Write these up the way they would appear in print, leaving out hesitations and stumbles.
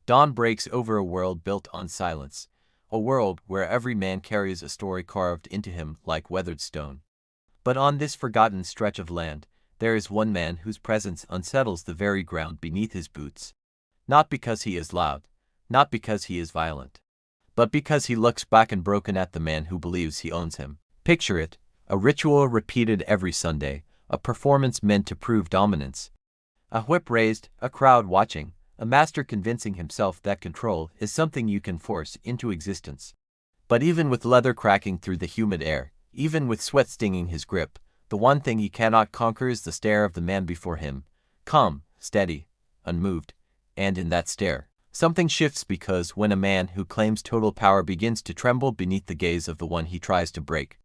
Dawn breaks over a world built on silence, a world where every man carries a story carved into him like weathered stone. But on this forgotten stretch of land, there is one man whose presence unsettles the very ground beneath his boots. Not because he is loud, not because he is violent, but because he looks back and broken at the man who believes he owns him. Picture it, a ritual repeated every Sunday, a performance meant to prove dominance. A whip raised, a crowd watching, a master convincing himself that control is something you can force into existence. But even with leather cracking through the humid air, even with sweat stinging his grip, the one thing he cannot conquer is the stare of the man before him. Calm, steady, unmoved. And in that stare, something shifts, because when a man who claims total power begins to tremble beneath the gaze of the one he tries to break,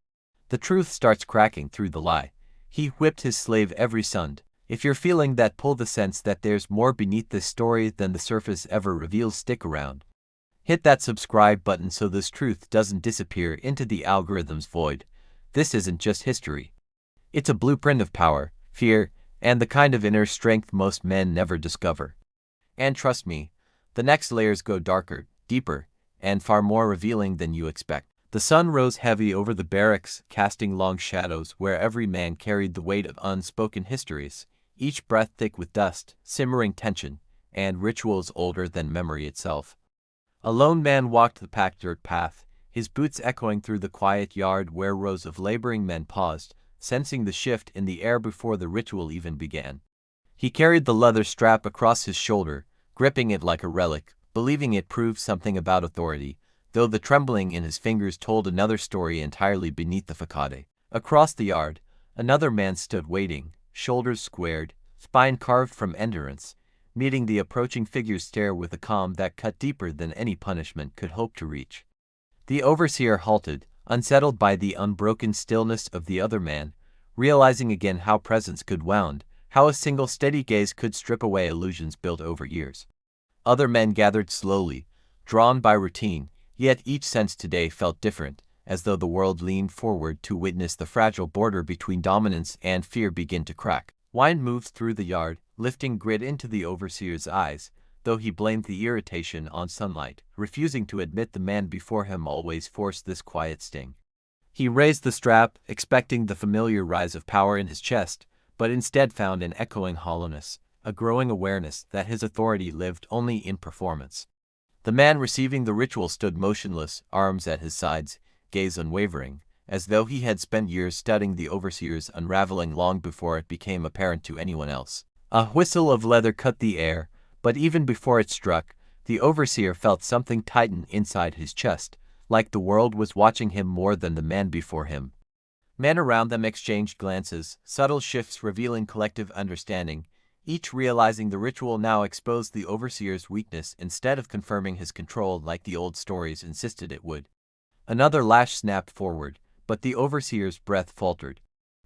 the truth starts cracking through the lie. He whipped his slave every Sunday. If you're feeling that pull, the sense that there's more beneath this story than the surface ever reveals, stick around. Hit that subscribe button so this truth doesn't disappear into the algorithm's void. This isn't just history. It's a blueprint of power, fear, and the kind of inner strength most men never discover. And trust me, the next layers go darker, deeper, and far more revealing than you expect. The sun rose heavy over the barracks, casting long shadows where every man carried the weight of unspoken histories, each breath thick with dust, simmering tension, and rituals older than memory itself. A lone man walked the packed dirt path, his boots echoing through the quiet yard where rows of laboring men paused, sensing the shift in the air before the ritual even began. He carried the leather strap across his shoulder, gripping it like a relic, believing it proved something about authority, though the trembling in his fingers told another story entirely beneath the facade. Across the yard, another man stood waiting, shoulders squared, spine carved from endurance, meeting the approaching figure's stare with a calm that cut deeper than any punishment could hope to reach. The overseer halted, unsettled by the unbroken stillness of the other man, realizing again how presence could wound, how a single steady gaze could strip away illusions built over years. Other men gathered slowly, drawn by routine, yet each sense today felt different, as though the world leaned forward to witness the fragile border between dominance and fear begin to crack. Wine moved through the yard, lifting grit into the overseer's eyes, though he blamed the irritation on sunlight, refusing to admit the man before him always forced this quiet sting. He raised the strap, expecting the familiar rise of power in his chest, but instead found an echoing hollowness, a growing awareness that his authority lived only in performance. The man receiving the ritual stood motionless, arms at his sides, gaze unwavering, as though he had spent years studying the overseer's unraveling long before it became apparent to anyone else. A whistle of leather cut the air, but even before it struck, the overseer felt something tighten inside his chest, like the world was watching him more than the man before him. Men around them exchanged glances, subtle shifts revealing collective understanding, each realizing the ritual now exposed the overseer's weakness instead of confirming his control like the old stories insisted it would. Another lash snapped forward, but the overseer's breath faltered.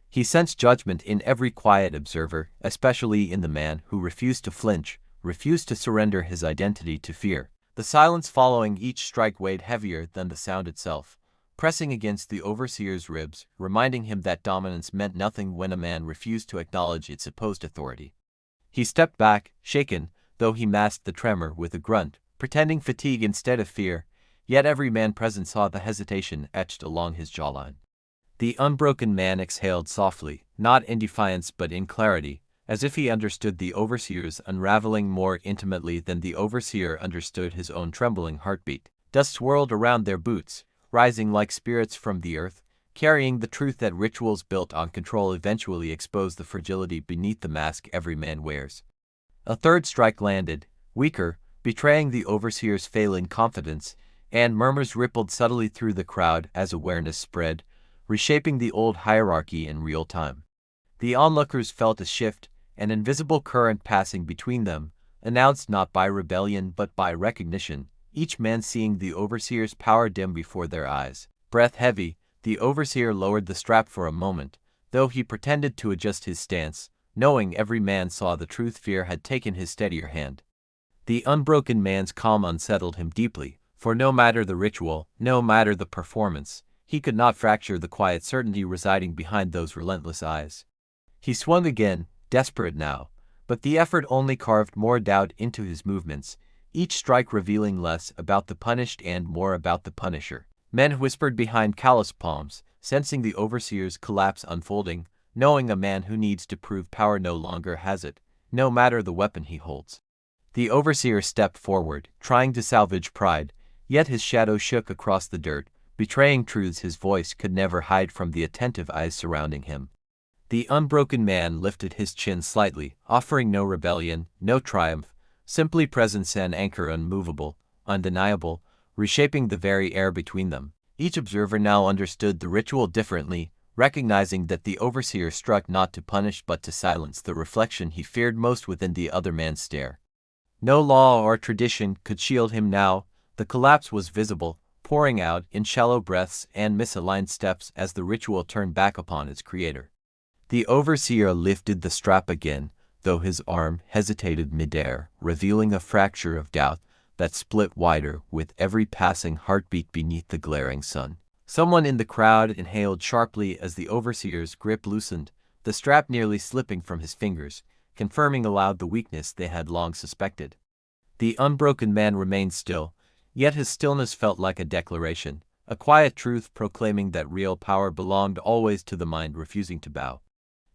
He sensed judgment in every quiet observer, especially in the man who refused to flinch, refused to surrender his identity to fear. The silence following each strike weighed heavier than the sound itself, pressing against the overseer's ribs, reminding him that dominance meant nothing when a man refused to acknowledge its supposed authority. He stepped back, shaken, though he masked the tremor with a grunt, pretending fatigue instead of fear, yet every man present saw the hesitation etched along his jawline. The unbroken man exhaled softly, not in defiance but in clarity, as if he understood the overseer's unraveling more intimately than the overseer understood his own trembling heartbeat. Dust swirled around their boots, rising like spirits from the earth, carrying the truth that rituals built on control eventually expose the fragility beneath the mask every man wears. A third strike landed, weaker, betraying the overseer's failing confidence, and murmurs rippled subtly through the crowd as awareness spread, reshaping the old hierarchy in real time. The onlookers felt a shift, an invisible current passing between them, announced not by rebellion but by recognition, each man seeing the overseer's power dim before their eyes. Breath heavy, the overseer lowered the strap for a moment, though he pretended to adjust his stance, knowing every man saw the truth fear had taken his steadier hand. The unbroken man's calm unsettled him deeply, for no matter the ritual, no matter the performance, he could not fracture the quiet certainty residing behind those relentless eyes. He swung again, desperate now, but the effort only carved more doubt into his movements, each strike revealing less about the punished and more about the punisher. Men whispered behind calloused palms, sensing the overseer's collapse unfolding, knowing a man who needs to prove power no longer has it, no matter the weapon he holds. The overseer stepped forward, trying to salvage pride, yet his shadow shook across the dirt, betraying truths his voice could never hide from the attentive eyes surrounding him. The unbroken man lifted his chin slightly, offering no rebellion, no triumph, simply presence, an anchor unmovable, undeniable, reshaping the very air between them. Each observer now understood the ritual differently, recognizing that the overseer struck not to punish but to silence the reflection he feared most within the other man's stare. No law or tradition could shield him now. The collapse was visible, pouring out in shallow breaths and misaligned steps as the ritual turned back upon its creator. The overseer lifted the strap again, though his arm hesitated midair, revealing a fracture of doubt that split wider with every passing heartbeat beneath the glaring sun. Someone in the crowd inhaled sharply as the overseer's grip loosened, the strap nearly slipping from his fingers, confirming aloud the weakness they had long suspected. The unbroken man remained still, yet his stillness felt like a declaration, a quiet truth proclaiming that real power belonged always to the mind refusing to bow.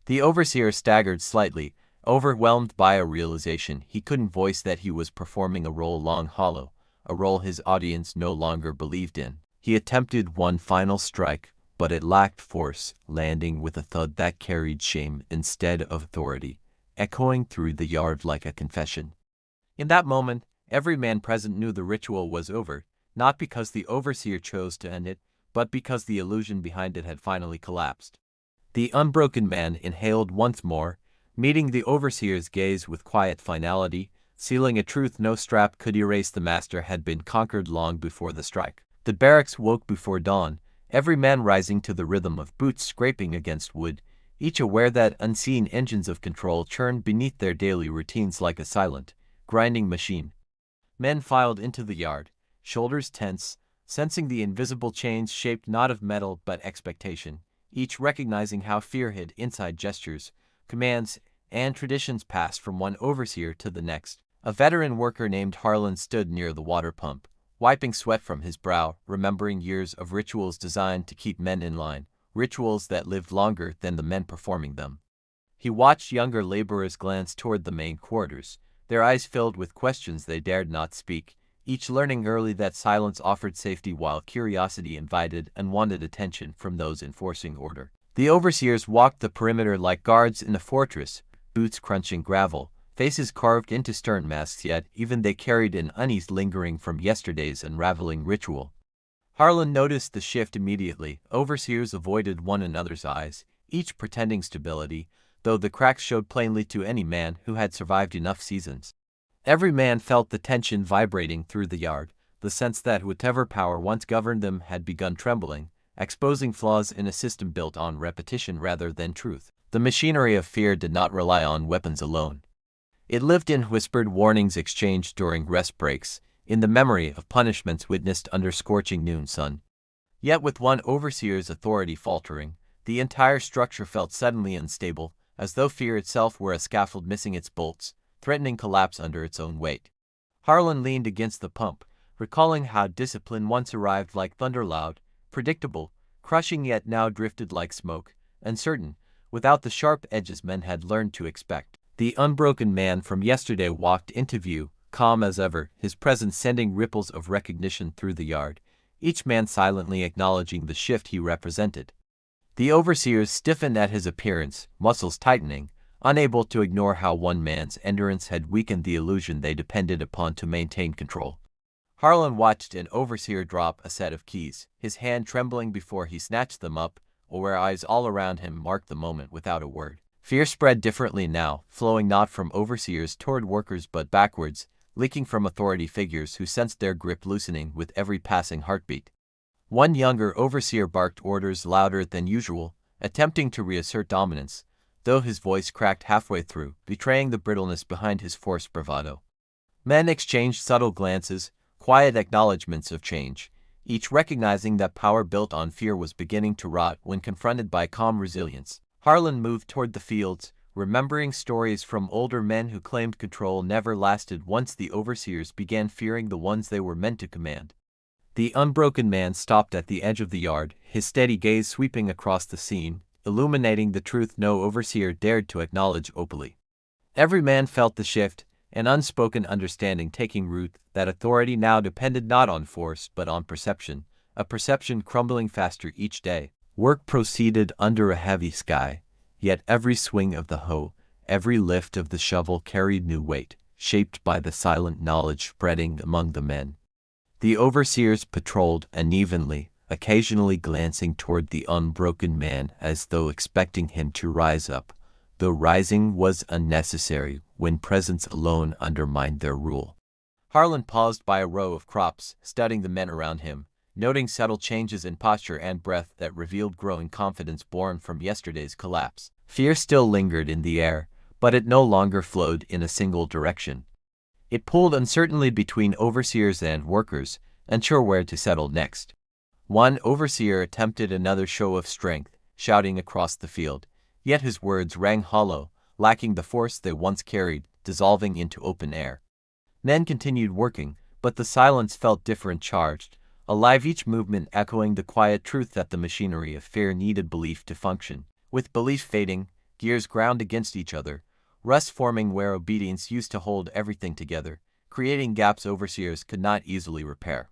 The overseer staggered slightly, overwhelmed by a realization he couldn't voice, that he was performing a role long hollow, a role his audience no longer believed in. He attempted one final strike, but it lacked force, landing with a thud that carried shame instead of authority, echoing through the yard like a confession. In that moment, every man present knew the ritual was over, not because the overseer chose to end it, but because the illusion behind it had finally collapsed. The unbroken man inhaled once more, meeting the overseer's gaze with quiet finality, sealing a truth no strap could erase. The master had been conquered long before the strike. The barracks woke before dawn, every man rising to the rhythm of boots scraping against wood, each aware that unseen engines of control churned beneath their daily routines like a silent, grinding machine. Men filed into the yard, shoulders tense, sensing the invisible chains shaped not of metal but expectation, each recognizing how fear hid inside gestures, commands, and traditions passed from one overseer to the next. A veteran worker named Harlan stood near the water pump, wiping sweat from his brow, remembering years of rituals designed to keep men in line, rituals that lived longer than the men performing them. He watched younger laborers glance toward the main quarters, their eyes filled with questions they dared not speak, each learning early that silence offered safety while curiosity invited unwanted attention from those enforcing order. The overseers walked the perimeter like guards in a fortress, boots crunching gravel, faces carved into stern masks, yet even they carried an unease lingering from yesterday's unraveling ritual. Harlan noticed the shift immediately. Overseers avoided one another's eyes, each pretending stability, though the cracks showed plainly to any man who had survived enough seasons. Every man felt the tension vibrating through the yard, the sense that whatever power once governed them had begun trembling, exposing flaws in a system built on repetition rather than truth. The machinery of fear did not rely on weapons alone. It lived in whispered warnings exchanged during rest breaks, in the memory of punishments witnessed under scorching noon sun. Yet with one overseer's authority faltering, the entire structure felt suddenly unstable, as though fear itself were a scaffold missing its bolts, threatening collapse under its own weight. Harlan leaned against the pump, recalling how discipline once arrived like thunder, loud, predictable, crushing, yet now drifted like smoke, uncertain, without the sharp edges men had learned to expect. The unbroken man from yesterday walked into view, calm as ever, his presence sending ripples of recognition through the yard, each man silently acknowledging the shift he represented. The overseers stiffened at his appearance, muscles tightening, unable to ignore how one man's endurance had weakened the illusion they depended upon to maintain control. Harlan watched an overseer drop a set of keys, his hand trembling before he snatched them up, where eyes all around him marked the moment without a word. Fear spread differently now, flowing not from overseers toward workers but backwards, leaking from authority figures who sensed their grip loosening with every passing heartbeat. One younger overseer barked orders louder than usual, attempting to reassert dominance, though his voice cracked halfway through, betraying the brittleness behind his forced bravado. Men exchanged subtle glances, quiet acknowledgments of change, each recognizing that power built on fear was beginning to rot when confronted by calm resilience. Harlan moved toward the fields, remembering stories from older men who claimed control never lasted once the overseers began fearing the ones they were meant to command. The unbroken man stopped at the edge of the yard, his steady gaze sweeping across the scene, illuminating the truth no overseer dared to acknowledge openly. Every man felt the shift, an unspoken understanding taking root that authority now depended not on force but on perception, a perception crumbling faster each day. Work proceeded under a heavy sky, yet every swing of the hoe, every lift of the shovel carried new weight, shaped by the silent knowledge spreading among the men. The overseers patrolled unevenly, occasionally glancing toward the unbroken man as though expecting him to rise up, though rising was unnecessary when presence alone undermined their rule. Harlan paused by a row of crops, studying the men around him, noting subtle changes in posture and breath that revealed growing confidence born from yesterday's collapse. Fear still lingered in the air, but it no longer flowed in a single direction. It pulled uncertainly between overseers and workers, unsure where to settle next. One overseer attempted another show of strength, shouting across the field, yet his words rang hollow, lacking the force they once carried, dissolving into open air. Men continued working, but the silence felt different charged, alive, each movement echoing the quiet truth that the machinery of fear needed belief to function. With belief fading, gears ground against each other, rust forming where obedience used to hold everything together, creating gaps overseers could not easily repair.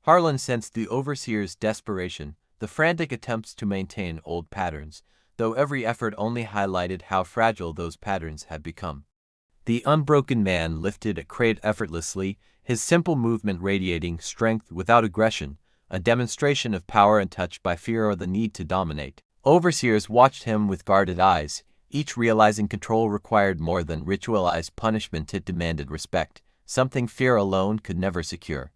Harlan sensed the overseer's desperation, the frantic attempts to maintain old patterns, though every effort only highlighted how fragile those patterns had become. The unbroken man lifted a crate effortlessly, his simple movement radiating strength without aggression, a demonstration of power untouched by fear or the need to dominate. Overseers watched him with guarded eyes, each realizing control required more than ritualized punishment. It demanded respect, something fear alone could never secure.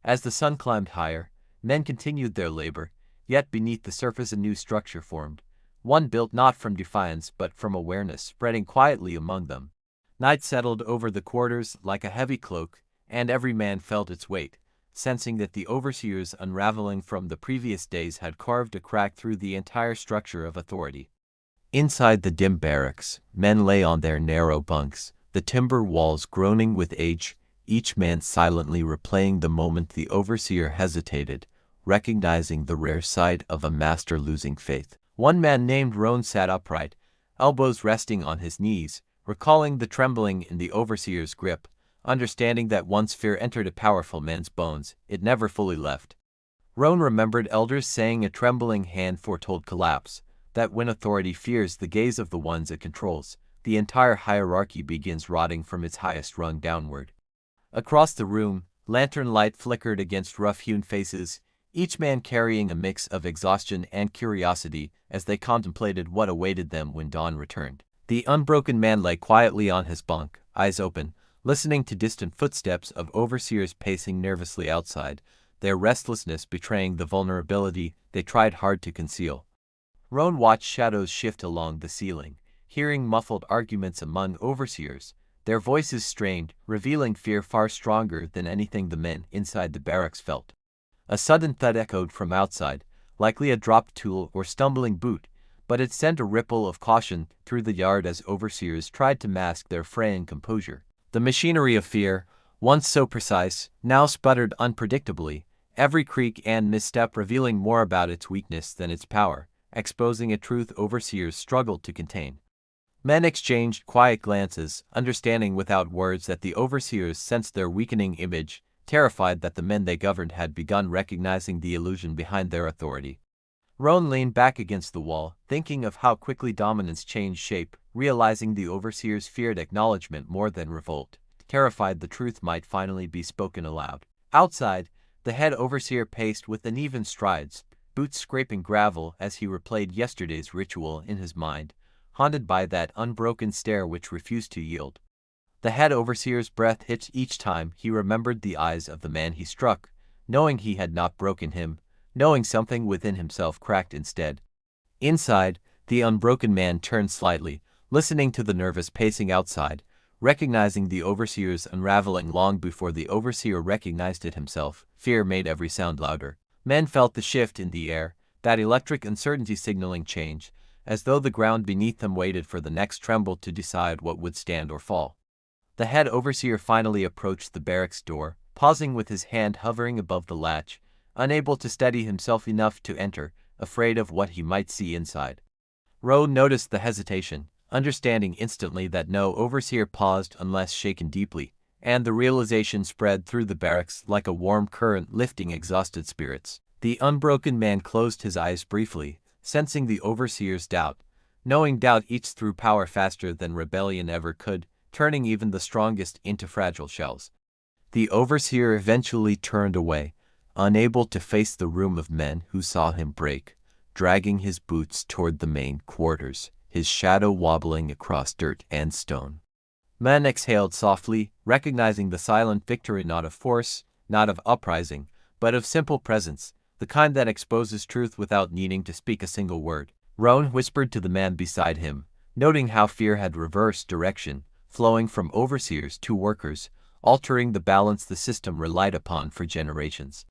As the sun climbed higher, men continued their labor, yet beneath the surface a new structure formed, one built not from defiance but from awareness spreading quietly among them. Night settled over the quarters like a heavy cloak, and every man felt its weight, sensing that the overseers unraveling from the previous days had carved a crack through the entire structure of authority. Inside the dim barracks, men lay on their narrow bunks, the timber walls groaning with age, each man silently replaying the moment the overseer hesitated, recognizing the rare sight of a master losing faith. One man named Roan sat upright, elbows resting on his knees, recalling the trembling in the overseer's grip, understanding that once fear entered a powerful man's bones, it never fully left. Roan remembered elders saying a trembling hand foretold collapse, that when authority fears the gaze of the ones it controls, the entire hierarchy begins rotting from its highest rung downward. Across the room, lantern light flickered against rough-hewn faces, each man carrying a mix of exhaustion and curiosity as they contemplated what awaited them when dawn returned. The unbroken man lay quietly on his bunk, eyes open, listening to distant footsteps of overseers pacing nervously outside, their restlessness betraying the vulnerability they tried hard to conceal. Roan watched shadows shift along the ceiling, hearing muffled arguments among overseers, their voices strained, revealing fear far stronger than anything the men inside the barracks felt. A sudden thud echoed from outside, likely a dropped tool or stumbling boot, but it sent a ripple of caution through the yard as overseers tried to mask their fraying composure. The machinery of fear, once so precise, now sputtered unpredictably, every creak and misstep revealing more about its weakness than its power, exposing a truth overseers struggled to contain. Men exchanged quiet glances, understanding without words that the overseers sensed their weakening image, terrified that the men they governed had begun recognizing the illusion behind their authority. Roan leaned back against the wall, thinking of how quickly dominance changed shape, realizing the overseers feared acknowledgement more than revolt, terrified the truth might finally be spoken aloud. Outside, the head overseer paced with uneven strides, boots scraping gravel as he replayed yesterday's ritual in his mind, haunted by that unbroken stare which refused to yield. The head overseer's breath hitched each time he remembered the eyes of the man he struck, knowing he had not broken him, knowing something within himself cracked instead. Inside, the unbroken man turned slightly, listening to the nervous pacing outside, recognizing the overseer's unraveling long before the overseer recognized it himself. Fear made every sound louder. Men felt the shift in the air, that electric uncertainty signaling change, as though the ground beneath them waited for the next tremble to decide what would stand or fall. The head overseer finally approached the barracks door, pausing with his hand hovering above the latch, unable to steady himself enough to enter, afraid of what he might see inside. Roan noticed the hesitation, understanding instantly that no overseer paused unless shaken deeply, and the realization spread through the barracks like a warm current lifting exhausted spirits. The unbroken man closed his eyes briefly, sensing the overseer's doubt, knowing doubt eats through power faster than rebellion ever could, turning even the strongest into fragile shells. The overseer eventually turned away, unable to face the room of men who saw him break, dragging his boots toward the main quarters, his shadow wobbling across dirt and stone. Men exhaled softly, recognizing the silent victory not of force, not of uprising, but of simple presence, the kind that exposes truth without needing to speak a single word. Roan whispered to the man beside him, noting how fear had reversed direction, flowing from overseers to workers, altering the balance the system relied upon for generations.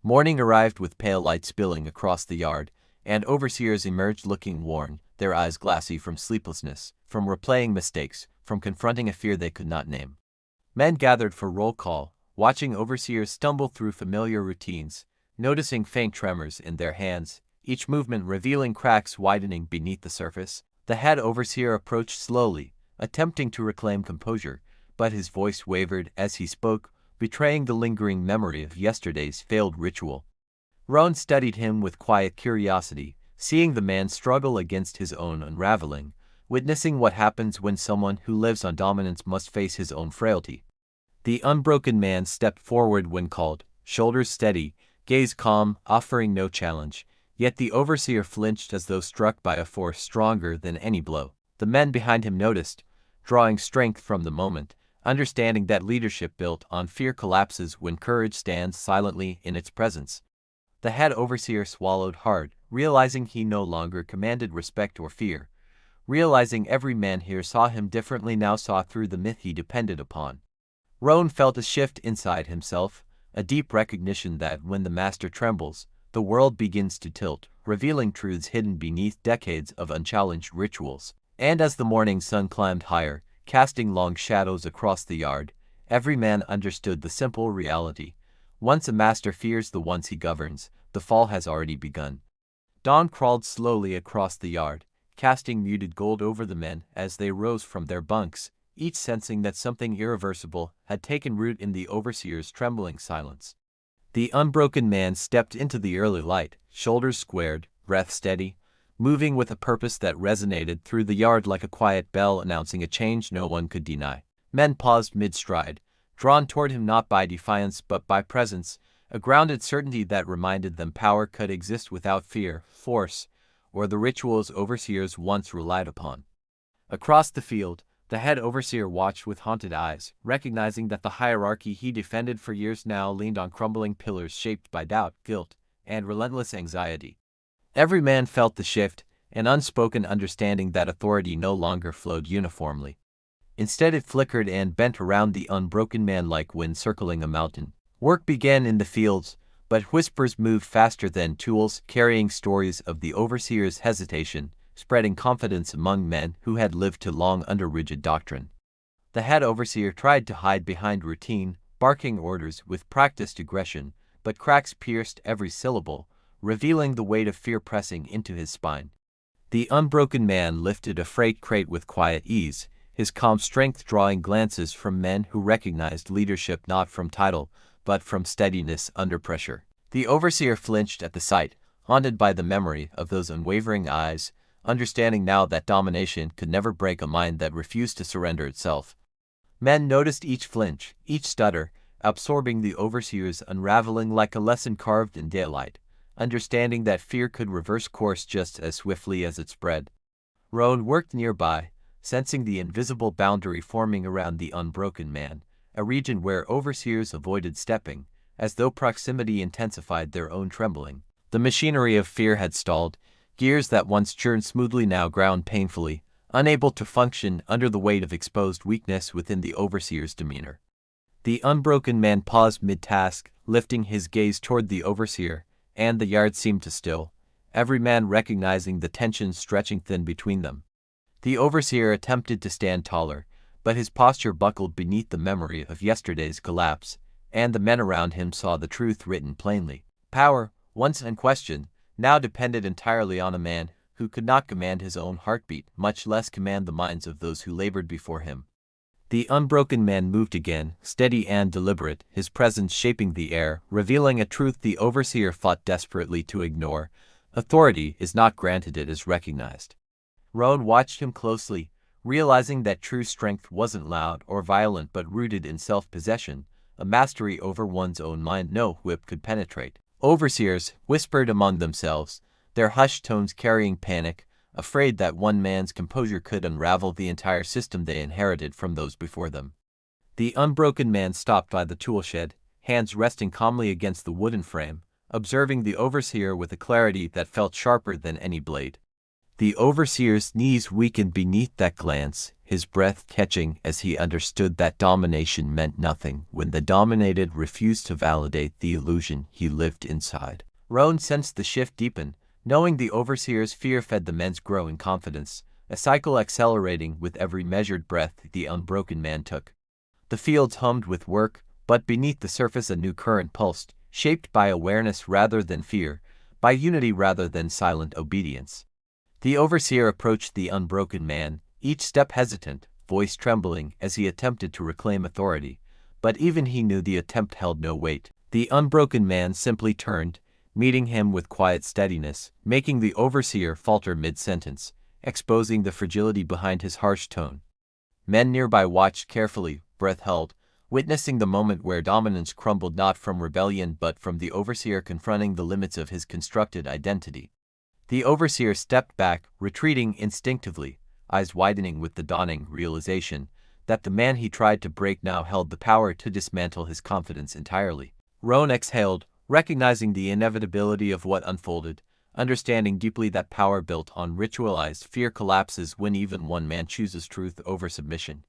Morning arrived with pale light spilling across the yard, and overseers emerged looking worn, their eyes glassy from sleeplessness, from replaying mistakes, from confronting a fear they could not name. Men gathered for roll call, watching overseers stumble through familiar routines, noticing faint tremors in their hands, each movement revealing cracks widening beneath the surface. The head overseer approached slowly, attempting to reclaim composure, but his voice wavered as he spoke, betraying the lingering memory of yesterday's failed ritual. Roan studied him with quiet curiosity, seeing the man struggle against his own unraveling, witnessing what happens when someone who lives on dominance must face his own frailty. The unbroken man stepped forward when called, shoulders steady, gaze calm, offering no challenge, yet the overseer flinched as though struck by a force stronger than any blow. The men behind him noticed, drawing strength from the moment, understanding that leadership built on fear collapses when courage stands silently in its presence. The head overseer swallowed hard, realizing he no longer commanded respect or fear, realizing every man here saw him differently, now saw through the myth he depended upon. Roan felt a shift inside himself, a deep recognition that when the master trembles, the world begins to tilt, revealing truths hidden beneath decades of unchallenged rituals. And as the morning sun climbed higher, casting long shadows across the yard, every man understood the simple reality. Once a master fears the ones he governs, the fall has already begun. Dawn crawled slowly across the yard, casting muted gold over the men as they rose from their bunks, each sensing that something irreversible had taken root in the overseer's trembling silence. The unbroken man stepped into the early light, shoulders squared, breath steady, moving with a purpose that resonated through the yard like a quiet bell announcing a change no one could deny. Men paused mid-stride, drawn toward him not by defiance but by presence, a grounded certainty that reminded them power could exist without fear, force, or the rituals overseers once relied upon. Across the field, the head overseer watched with haunted eyes, recognizing that the hierarchy he defended for years now leaned on crumbling pillars shaped by doubt, guilt, and relentless anxiety. Every man felt the shift, an unspoken understanding that authority no longer flowed uniformly. Instead it flickered and bent around the unbroken man like wind circling a mountain. Work began in the fields, but whispers moved faster than tools, carrying stories of the overseer's hesitation, spreading confidence among men who had lived too long under rigid doctrine. The head overseer tried to hide behind routine, barking orders with practiced aggression, but cracks pierced every syllable, revealing the weight of fear pressing into his spine. The unbroken man lifted a freight crate with quiet ease, his calm strength drawing glances from men who recognized leadership not from title, but from steadiness under pressure. The overseer flinched at the sight, haunted by the memory of those unwavering eyes, understanding now that domination could never break a mind that refused to surrender itself. Men noticed each flinch, each stutter, absorbing the overseer's unraveling like a lesson carved in daylight, understanding that fear could reverse course just as swiftly as it spread. Roan worked nearby, sensing the invisible boundary forming around the unbroken man, a region where overseers avoided stepping, as though proximity intensified their own trembling. The machinery of fear had stalled, gears that once churned smoothly now ground painfully, unable to function under the weight of exposed weakness within the overseer's demeanor. The unbroken man paused mid-task, lifting his gaze toward the overseer, and the yard seemed to still, every man recognizing the tension stretching thin between them. The overseer attempted to stand taller, but his posture buckled beneath the memory of yesterday's collapse, and the men around him saw the truth written plainly. Power, once unquestioned, now depended entirely on a man who could not command his own heartbeat, much less command the minds of those who labored before him. The unbroken man moved again, steady and deliberate, his presence shaping the air, revealing a truth the overseer fought desperately to ignore. Authority is not granted, it is recognized. Roan watched him closely, realizing that true strength wasn't loud or violent but rooted in self-possession, a mastery over one's own mind no whip could penetrate. Overseers whispered among themselves, their hushed tones carrying panic, afraid that one man's composure could unravel the entire system they inherited from those before them. The unbroken man stopped by the toolshed, hands resting calmly against the wooden frame, observing the overseer with a clarity that felt sharper than any blade. The overseer's knees weakened beneath that glance, his breath catching as he understood that domination meant nothing when the dominated refused to validate the illusion he lived inside. Roan sensed the shift deepen, knowing the overseer's fear fed the men's growing confidence, a cycle accelerating with every measured breath the unbroken man took. The fields hummed with work, but beneath the surface a new current pulsed, shaped by awareness rather than fear, by unity rather than silent obedience. The overseer approached the unbroken man, each step hesitant, voice trembling as he attempted to reclaim authority, but even he knew the attempt held no weight. The unbroken man simply turned, meeting him with quiet steadiness, making the overseer falter mid-sentence, exposing the fragility behind his harsh tone. Men nearby watched carefully, breath held, witnessing the moment where dominance crumbled not from rebellion but from the overseer confronting the limits of his constructed identity. The overseer stepped back, retreating instinctively, eyes widening with the dawning realization that the man he tried to break now held the power to dismantle his confidence entirely. Roan exhaled, recognizing the inevitability of what unfolded, understanding deeply that power built on ritualized fear collapses when even one man chooses truth over submission.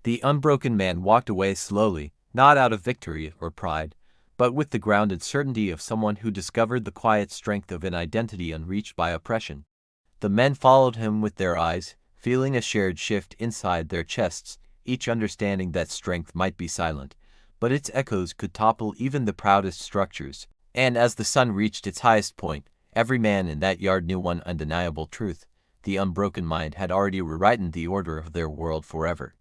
The unbroken man walked away slowly, not out of victory or pride, but with the grounded certainty of someone who discovered the quiet strength of an identity unreached by oppression. The men followed him with their eyes, feeling a shared shift inside their chests, each understanding that strength might be silent, but its echoes could topple even the proudest structures. And as the sun reached its highest point, every man in that yard knew one undeniable truth: the unbroken mind had already rewritten the order of their world forever.